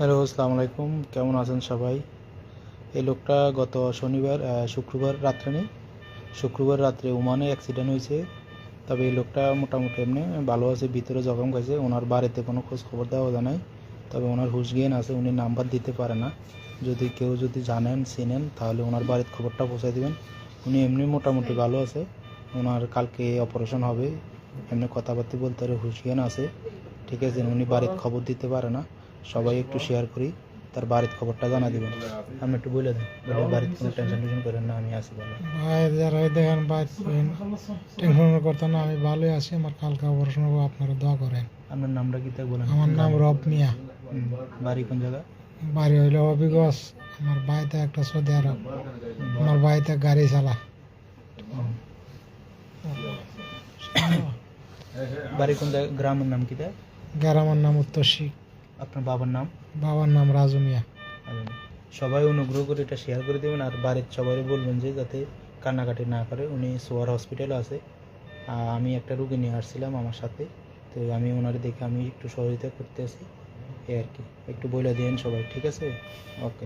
Hello, আসসালামু আলাইকুম। কেমন আছেন সবাই? এই লোকটা গত শুক্রবার রাত্রে ওমানে অ্যাক্সিডেন্ট হয়েছে। তবে এই লোকটা মোটামুটি এমনি ভালো আছে, ভিতরে জখম খাইছে। ওনার বাড়িতে কোনো খোঁজ খবর দেওয়া যায় নাই, তবে ওনার হুঁশ জ্ঞান আছে, উনি নাম্বার দিতে পারে না। যদি কেউ জানেন চিনেন তাহলে ওনার বাড়ির খবরটা পৌঁছায় দেবেন। উনি এমনি মোটামুটি ভালো আছে, ওনার কালকে অপারেশন হবে। এমনি কথাবার্তা বলতে পারে, হুঁশ জ্ঞান আছে, ঠিক আছে। উনি বাড়ির খবর দিতে পারে না। সবাই একটু শেয়ার করি, তার বাড়ির খবরটা জানা দিবেন। আপনি একটু বলে দেন, বলে বাড়ির কোনো টেনশন করেন না, আমি আছি ভালো। ভাই যারা দেখেন ভাই টেনশন করতেন না, আমি ভালোই আছি। আমার কালকে অপারেশন হবে, আপনারা দোয়া করেন। আপনার নামটা কি তা বলেন। আমার নাম রব মিয়া। বাড়ি কোন জায়গা? বাড়ি হইল হবিগঞ্জ। আমার বাড়িতে একটা সৌদি আরব। আমার বাড়িতে গাড়ি চালা। বাড়ি কোন জায়গা, গ্রামের নাম কি তা? গ্রামের নাম উত্তরশী। আপনার বাবার নাম? বাবার নাম রাজু মিয়া। সবাই অনুগ্রহ করে এটা শেয়ার করে দেবেন, আর বাড়ির সবাই বলবেন যে যাতে কান্নাকাটি না করে। উনি সোয়ার হসপিটালে আছে। আমি একটা রুগী নিয়ে আসছিলাম আমার সাথে, তো আমি ওনার দেখে আমি একটু সহযোগিতা করতে আছি, এই আর কি। একটু বলে দিন সবাই, ঠিক আছে? ওকে।